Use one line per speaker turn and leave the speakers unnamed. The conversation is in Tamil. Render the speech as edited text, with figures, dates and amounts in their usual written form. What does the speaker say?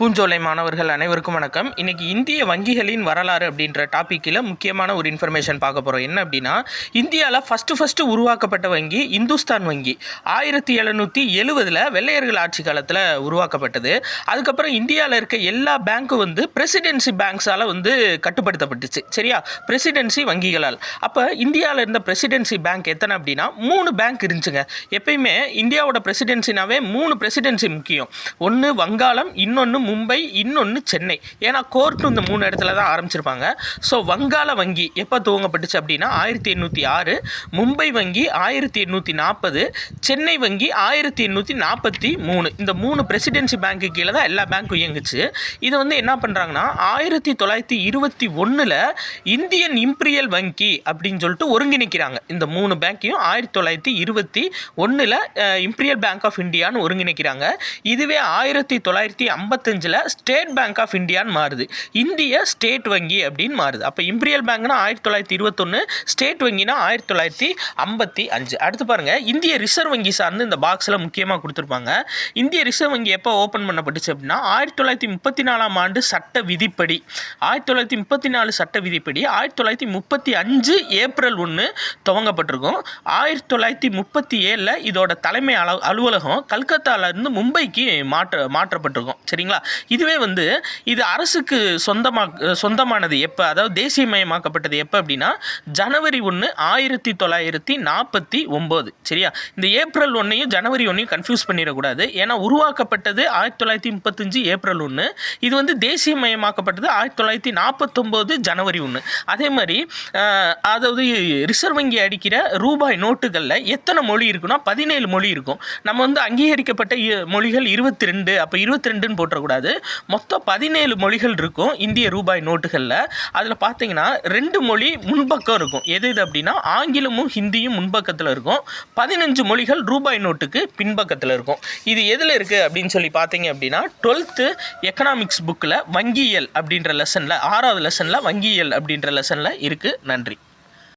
பூஞ்சோலை மாணவர்கள் அனைவருக்கும் வணக்கம். இன்றைக்கி இந்திய வங்கிகளின் வரலாறு அப்படின்ற டாப்பிக்கில் முக்கியமான ஒரு இன்ஃபர்மேஷன் பார்க்க போகிறோம். என்ன அப்படின்னா, இந்தியாவில் ஃபஸ்ட்டு உருவாக்கப்பட்ட வங்கி இந்துஸ்தான் வங்கி 1770 வெள்ளையர்கள் ஆட்சி காலத்தில் உருவாக்கப்பட்டது. அதுக்கப்புறம் இந்தியாவில் இருக்க எல்லா பேங்க்கும் பிரசிடென்சி பேங்க்ஸால் கட்டுப்படுத்தப்பட்டுச்சு. சரியா, பிரசிடென்சி வங்கிகளால். அப்போ இந்தியாவில் இருந்த பிரசிடென்சி பேங்க் எத்தனை அப்படின்னா 3 பேங்க் இருந்துச்சுங்க. எப்பயுமே இந்தியாவோட பிரசிடென்சினாவே 3 பிரசிடென்சி முக்கியம். ஒன்று வங்காளம், இன்னொன்று மும்பை, இன்னொன்று சென்னை. ஏன்னா கோர்ட்டு இந்த 3 இடத்துல தான் ஆரம்பிச்சிருப்பாங்க. ஸோ வங்காள வங்கி எப்போ துவங்கப்பட்டுச்சு அப்படின்னா 1806, மும்பை வங்கி 1840, சென்னை வங்கி 1843. இந்த 3 பிரசிடென்சி பேங்க்கு கீழே தான் எல்லா பேங்க்கும் இயங்குச்சு. இதை என்ன பண்ணுறாங்கன்னா 1921 இந்தியன் இம்பீரியல் வங்கி அப்படின்னு சொல்லிட்டு ஒருங்கிணைக்கிறாங்க. இந்த 3 பேங்க்கையும் 1921 இம்பீரியல் பேங்க் ஆஃப் இந்தியான்னு ஒருங்கிணைக்கிறாங்க. இதுவே 1955 ஸ்டேட் பேங்க் ஆஃப் இந்தியான்னு மாறுது. இந்திய ஸ்டேட் வங்கி அப்படின்னு மாறுது. அப்போ இம்பீரியல் பேங்க்னா 1921, ஸ்டேட் வங்கினா 1955. அடுத்து பாருங்க, இந்திய ரிசர்வ் வங்கி சார்ந்து இந்த பாக்ஸில் முக்கியமாக கொடுத்துருப்பாங்க. இந்திய ரிசர்வ் வங்கி எப்போ ஓப்பன் பண்ணப்பட்டுச்சு அப்படின்னா 1934 ஆண்டு சட்ட விதிப்படி, 1934 சட்ட விதிப்படி 1935 ஏப்ரல் 1 துவங்கப்பட்டிருக்கும். 1937 இதோட தலைமை அலுவலகம் கல்கத்தாவிலிருந்து மும்பைக்கு மாற்றப்பட்டிருக்கும். சரிங்களா, இதுவே இது அரசுக்கு சொந்தமானது எப்போ, அதாவது தேசியமயமாக்கப்பட்டது எப்போ அப்படின்னா ஜனவரி 1, 1949. சரியா, இந்த ஏப்ரல் 1 ஜனவரி 1 கன்ஃபியூஸ் பண்ணிடக்கூடாது. ஏன்னா உருவாக்கப்பட்டது 1935 ஏப்ரல் 1, இது தேசியமயமாக்கப்பட்டது 1949 ஜனவரி 1. அதே மாதிரி அதாவது ரிசர்வ் வங்கி அடிக்கிற ரூபாய் நோட்டுகளில் எத்தனை மொழி இருக்குன்னா 17 மொழி இருக்கும். நம்ம அங்கீகரிக்கப்பட்ட மொழிகள் 22, அப்போ 22ன்னு போட்டக்கூடாது. மொத்தம் 17 மொழிகள் இருக்கும் இந்திய ரூபாய் நோட்டுகளில். அதில் பார்த்தீங்கன்னா 2 மொழி முன்பக்கம் இருக்கும். எது அப்படின்னா ஆங்கிலமும் ஹிந்தியும் முன்பக்கத்தில் இருக்கும். 15 மொழிகள் ரூபாய் நோட்டுக்கு பின்பக்கத்தில் இருக்கும். இது எதில் இருக்குது அப்படின்னு சொல்லி பார்த்தீங்க அப்படின்னா 12th எக்கனாமிக்ஸ் புக்கில் வங்கியியல் அப்படின்ற லெசனில் 6வது லெசனில் வங்கியியல் அப்படின்ற லெசனில் இருக்குது. நன்றி.